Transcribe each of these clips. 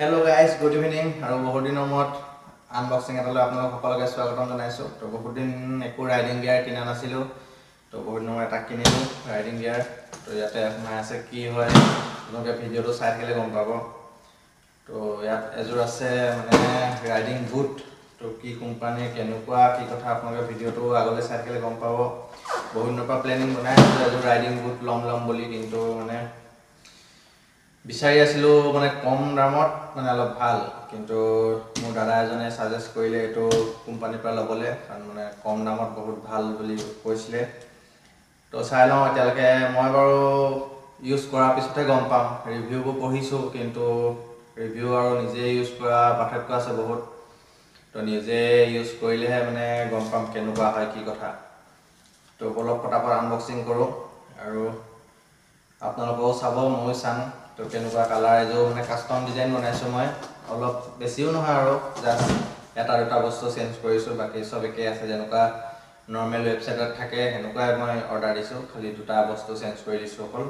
Hello guys, good evening. আৰু বহুত দিনৰ মূৰত আনবক্সিং এটালৈ আপোনালোক সকলোকে স্বাগতম জনাইছো। তো বহুত দিন একো ৰাইডিং গিয়াৰ কিনা নাছিলো। তো বহুত দিনৰ এটা কিনিলো ৰাইডিং গিয়াৰ। তো ইয়াতে আপোনাৰ আছে কি হয় আপোনালোকে ভিডিঅটো চাই থাকিলে গম পাব। তো ইয়াত এজোৰ আছে মানে ৰাইডিং বুট। তো কি কোম্পানী কেনেকুৱা কি কথা আপোনালোকে ভিডিঅটো আগলৈ চাই থাকিলে গম পাব। বহুত দিনৰ পৰা প্লেনিং বনাই আছিলো এজোৰ ৰাইডিং বুট ল'ম বুলি, কিন্তু মানে বিচাৰি আছিলো মানে কম দামত মানে অলপ ভাল, কিন্তু মোৰ দাদা এজনে সাজেষ্ট কৰিলে এইটো কোম্পানীৰ পৰা ল'বলৈ, কাৰণ মানে কম দামত বহুত ভাল বুলি কৈছিলে। তো চাই লওঁ এতিয়ালৈকে মই বাৰু ইউজ কৰাৰ পিছতে গম পাম। ৰিভিউবোৰ পঢ়িছোঁ, কিন্তু ৰিভিউ আৰু নিজে ইউজ কৰা পাৰ্থক্য আছে বহুত। তো নিজে ইউজ কৰিলেহে মানে গম পাম কেনেকুৱা হয় কি কথা। তো অলপ ফটাফট আনবক্সিং কৰোঁ আৰু আপোনালোকেও চাব, ময়ো চাম। তো কেনেকুৱা কালাৰ এযোৰ মানে কাষ্টম ডিজাইন বনাইছোঁ মই, অলপ বেছিও নহয় আৰু জাষ্ট এটা দুটা বস্তু চেঞ্জ কৰিছোঁ, বাকী চব একেই আছে যেনেকুৱা নৰ্মেল ৱেবছাইটত থাকে সেনেকুৱাই মই অৰ্ডাৰ দিছোঁ, খালি দুটা বস্তু চেঞ্জ কৰি দিছোঁ অকল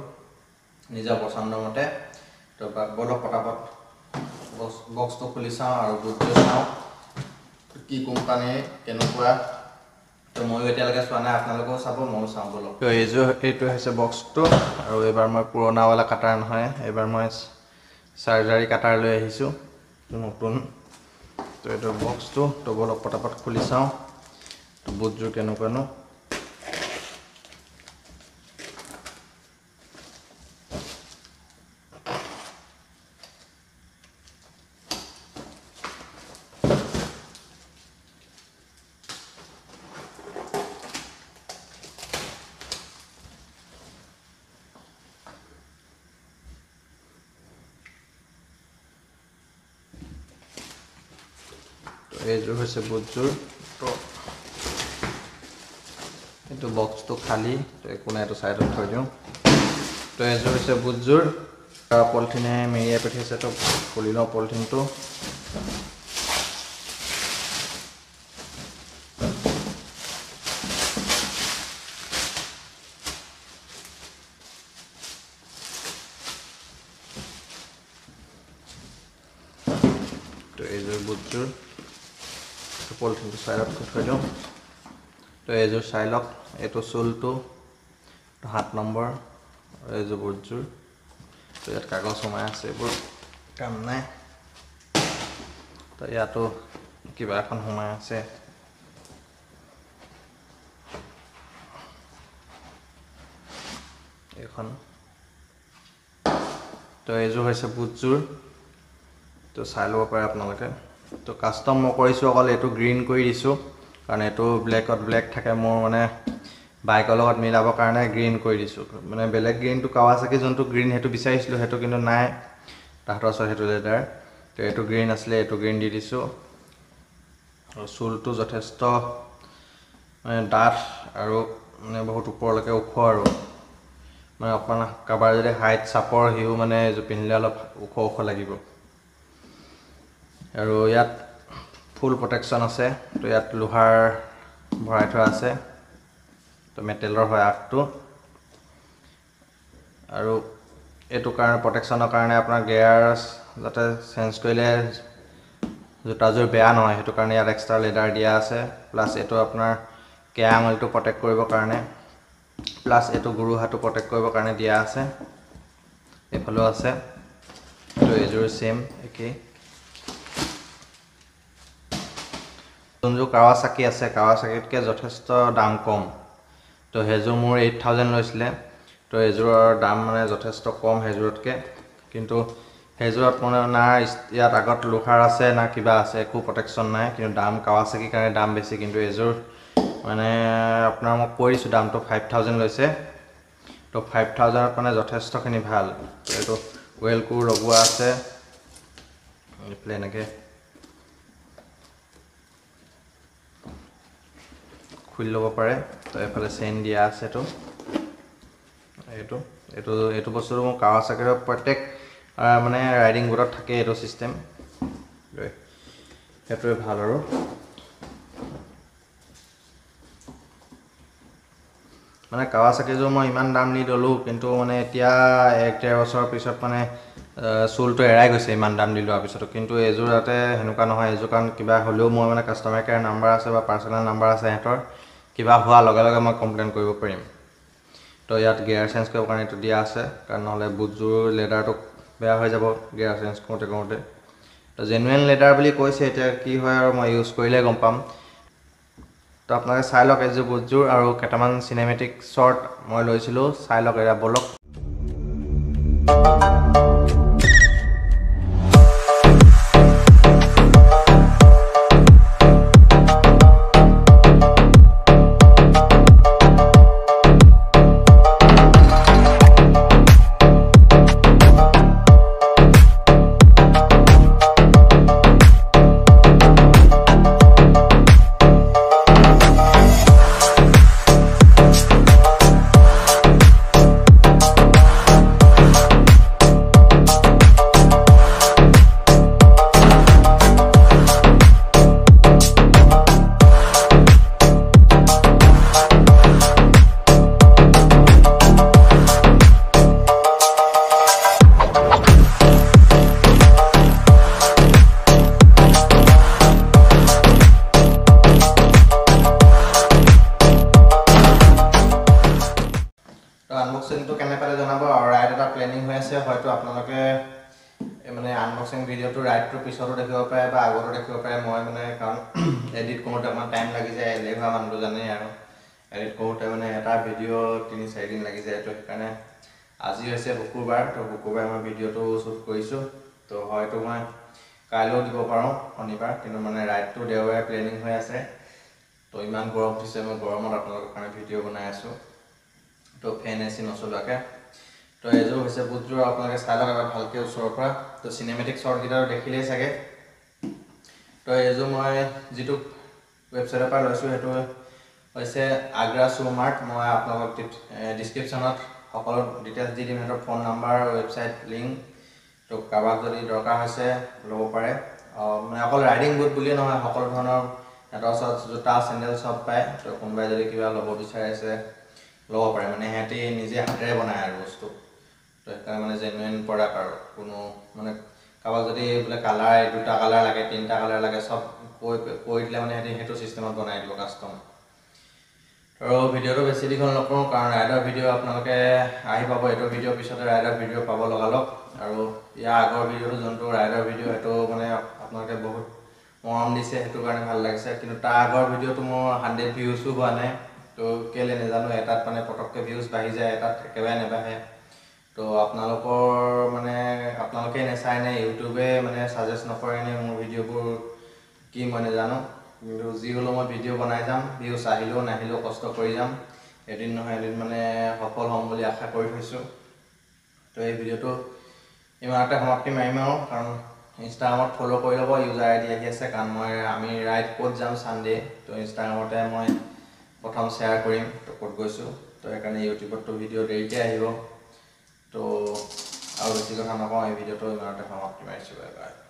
নিজৰ পচন্দ মতে। তো বলক ফটাফট বক্সটো খুলি চাওঁ আৰু বুটযোৰ চাওঁ কি কোম্পানী কেনেকুৱা। তো ময়ো এতিয়ালৈকে চোৱা নাই, আপোনালোকেও চাব ময়ো চাওঁ বলক। তো এইটো হৈছে বক্সটো, আৰু এইবাৰ মই পুৰণাৱালা কাটাৰ নহয়, এইবাৰ মই চাৰ্জাৰী কাটাৰ লৈ আহিছোঁ নতুন। তো এইটো বক্সটো তো বলক পটাপট খুলি চাওঁ তো বুটযোৰ কেনেকুৱানো। এইযোৰ হৈছে বুটযোৰ। তো এইটো বক্সটো খালী, তো একো নাই, এইটো ছাইডত থৈ দিওঁ। তো এইযোৰ হৈছে বুটযোৰ, পলিথিনে মেৰিয়াই পঠিয়াইছে। তো খুলি লওঁ পলিথিনটো। তো এইযোৰ বুটযোৰ, পলিথিনটো ছাইডত থৈ দিওঁ। তো এইযোৰ চাই লওক, এইটো চোলটো 7 নম্বৰ, আৰু এইযোৰ বুটযোৰ। তো ইয়াত কাগজ সোমাই আছে, এইবোৰ কাম নাই। তো ইয়াতো কিবা এখন সোমাই আছে। এইখন। তো এইযোৰ হৈছে বুটযোৰ, তো চাই ল'ব পাৰে আপোনালোকে। তো কাষ্টম মই কৰিছোঁ অকল এইটো গ্ৰীণ কৰি দিছোঁ, কাৰণ এইটো ব্লেকত ব্লেক থাকে, মোৰ মানে বাইকৰ লগত মিলাবৰ কাৰণে গ্ৰীণ কৰি দিছোঁ। মানে বেলেগ গ্ৰীণটো কাৱাছাকি যোনটো গ্ৰীণ সেইটো বিচাৰিছিলোঁ, সেইটো কিন্তু নাই তাহাঁতৰ ওচৰত, সেইটো লেডাৰ। তো এইটো গ্ৰীণ আছিলে, এইটো গ্ৰীণ দি দিছোঁ। আৰু চুলটো যথেষ্ট মানে ডাঠ আৰু মানে বহুত ওপৰলৈকে ওখ, আৰু মানে অকণমান কাৰোবাৰ যদি হাইট চাপৰ সিও মানে এইযোৰ পিন্ধিলে অলপ ওখ লাগিব। আৰু ইয়াত ফুল প্ৰটেকশ্যন আছে। তো ইয়াত লোহাৰ ভৰাই থোৱা আছে, তো মেটেলৰ হয় আগটো। আৰু এইটো কাৰণে প্ৰটেকশ্যনৰ কাৰণে আপোনাৰ গিয়াৰ যাতে চেঞ্জ কৰিলে জোতাযোৰ বেয়া নহয়, সেইটো কাৰণে ইয়াত এক্সট্ৰা লেডাৰ দিয়া আছে। প্লাছ এইটো আপোনাৰ কেয়া আঙুলিটো প্ৰটেক্ট কৰিবৰ কাৰণে, প্লাছ এইটো গুৰু হাতটো প্ৰটেক্ট কৰিবৰ কাৰণে দিয়া আছে। এইফালেও আছে। তো এইযোৰ ছেম একেই। যোনযোৰ কাৱাছাকি আছে, কাৱাছাকিতকৈ যথেষ্ট দাম কম। তো সেইযোৰ মোৰ 8000 লৈছিলে। তো এইযোৰৰ দাম মানে যথেষ্ট কম সেইযোৰতকৈ, কিন্তু সেইযোৰত মানে না ইয়াত আগত লোহাৰ আছে না কিবা আছে, একো প্ৰটেকশ্যন নাই, কিন্তু দাম কাৱাছাকিৰ কাৰণে দাম বেছি। কিন্তু এইযোৰ মানে আপোনাৰ মই কৈ দিছোঁ দামটো 5000 লৈছে। তো 5000ত মানে যথেষ্টখিনি ভাল। এইটো ৱেলক্ৰো লগোৱা আছে, এইফালে এনেকৈ খুলি ল'ব পাৰে। তো এইফালে চেইন দিয়া আছে। এইটো বস্তুটো মোৰ কাৱাছাকিৰ প্ৰত্যেক মানে ৰাইডিং বুটত থাকে এইটো ছিষ্টেম, সেইটোৱে ভাল। আৰু মানে কাৱাছাকিযোৰ মই ইমান দাম দি ল'লোঁ, কিন্তু মানে এতিয়া 1-1.5 বছৰৰ পিছত মানে চুলটো এৰাই গৈছে ইমান দাম দি লোৱাৰ পিছতো কিন্তু এইযোৰ যাতে সেনেকুৱা নহয় এইযোৰ কাৰণ কিবা হ'লেও মই মানে কাষ্টমাৰ কেয়াৰ নাম্বাৰ আছে বা পাৰ্চনেল নাম্বাৰ আছে সিহঁতৰ কিবা হোৱাৰ লগে লগে মই কমপ্লেইন কৰিব পাৰিম তো ইয়াত গিয়াৰ চেঞ্জ কৰিবৰ কাৰণে এইটো দিয়া আছে কাৰণ নহ'লে বুটযোৰ লেডাৰটো বেয়া হৈ যাব গিয়াৰ চেঞ্জ কৰোঁতে তো জেনুৱেন লেডাৰ বুলি কৈছে এতিয়া কি হয় আৰু মই ইউজ কৰিলে গম পাম তো আপোনালোকে চাই লওক এইযোৰ বুটযোৰ আৰু কেইটামান চিনেমেটিক শ্বৰ্ট মই লৈছিলোঁ চাই লওক এয়া বলক আনবক্সিংটো কেনে পালে জনাব আৰু ৰাইড এটা প্লেনিং হৈ আছে হয়তো আপোনালোকে মানে আনবক্সিং ভিডিঅ'টো ৰাইডটোৰ পিছতো দেখিব পাৰে বা আগতো দেখিব পাৰে মই মানে কাৰণ এডিট কৰোঁতে অকণমান টাইম লাগি যায় এলেহুৱা মানুহটো জানেই আৰু এডিট কৰোঁতে মানে এটা ভিডিঅ' ৩-৪ দিন লাগি যায় তো সেইকাৰণে আজি হৈছে শুকুৰবাৰ তো শুকুৰবাৰে মই ভিডিঅ'টো শ্বুট কৰিছোঁ তো হয়তো মই কাইলৈও দিব পাৰোঁ শনিবাৰ কিন্তু মানে ৰাইডটো দেওবাৰে প্লেনিং হৈ আছে তো ইমান গৰম উঠিছে মই গৰমত আপোনালোকৰ কাৰণে ভিডিঅ' বনাই আছোঁ তো ফেন এচি নচলোৱাকৈ তো এইযোৰ হৈছে বুটযোৰ আপোনালোকে চাই লওক এবাৰ ভালকৈ ওচৰৰ পৰা তো চিনেমেটিক শ্বৰ্টকেইটাও দেখিলেই চাগে তো এইযোৰ মই যিটো ৱেবছাইটৰ পৰা লৈছোঁ সেইটো হৈছে আগ্ৰা শ্বু মাৰ্ট মই আপোনালোকক ডিছক্ৰিপশ্যনত সকলো ডিটেইলছ দি দিম সিহঁতৰ ফোন নাম্বাৰ ৱেবছাইট লিংক তো কাৰোবাক যদি দৰকাৰ হৈছে ল'ব পাৰে মানে অকল ৰাইডিং বুট বুলিয়ে নহয় সকলো ধৰণৰ সিহঁতৰ ওচৰত জোতা চেণ্ডেল চব পায় তো কোনোবাই যদি কিবা ল'ব বিচাৰিছে ল'ব পাৰে মানে সিহঁতি নিজে হাতেৰে বনায় আৰু বস্তু তো সেইকাৰণে মানে জেনুৱেন প্ৰডাক্ট আৰু কোনো মানে কাৰোবাক যদি বোলে কালাৰ 2টা কালাৰ লাগে 3টা কালাৰ লাগে চব কৈ দিলে মানে সিহঁতি সেইটো চিষ্টেমত বনাই দিব কাষ্টম আৰু ভিডিঅ'টো বেছি দীঘল নকৰোঁ কাৰণ ৰাইডৰ ভিডিঅ' আপোনালোকে আহি পাব এইটো ভিডিঅ'ৰ পিছতে ৰাইডৰ ভিডিঅ' পাব লগালগ আৰু ইয়াৰ আগৰ ভিডিঅ'টো যোনটো ৰাইডৰ ভিডিঅ' সেইটো মানে আপোনালোকে বহুত মৰম দিছে সেইটো কাৰণে ভাল লাগিছে কিন্তু তাৰ আগৰ ভিডিঅ'টো মোৰ 100 ভিউজো হোৱা নাই তো কেলে নাজানো এটাত মানে পটককৈ ভিউজ বাঢ়ি যায় এটাত একেবাৰে নেবাঢ়ে তো আপোনালোকৰ মানে আপোনালোকে নেচায় নে ইউটিউবে মানে ছাজেষ্ট নকৰে নে মোৰ ভিডিঅ'বোৰ কি মই নাজানো কিন্তু যি হ'লেও মই ভিডিঅ' বনাই যাম ভিউজ আহিলেও নাহিলেও কষ্ট কৰি যাম এদিন নহয় এদিন মানে সফল হ'ম বুলি আশা কৰি থৈছোঁ তো এই ভিডিঅ'টো ইমানতে সমাপ্তি মাৰিম আৰু কাৰণ ইনষ্টাগ্ৰামত ফ'ল' কৰি ল'ব ইউজাৰ আই ডি আহি আছে কাৰণ আমি ৰাইড ক'ত যাম ছানডে তো ইনষ্টাগ্ৰামতে মই প্ৰথম শ্বেয়াৰ কৰিম তো ক'ত গৈছোঁ তো সেইকাৰণে ইউটিউবততো ভিডিঅ' দেৰিকৈ আহিব তো আৰু বেছি কথা নকওঁ এই ভিডিঅ'টো ইমানতে সমাপ্তি মাৰিছোঁ বাই বাই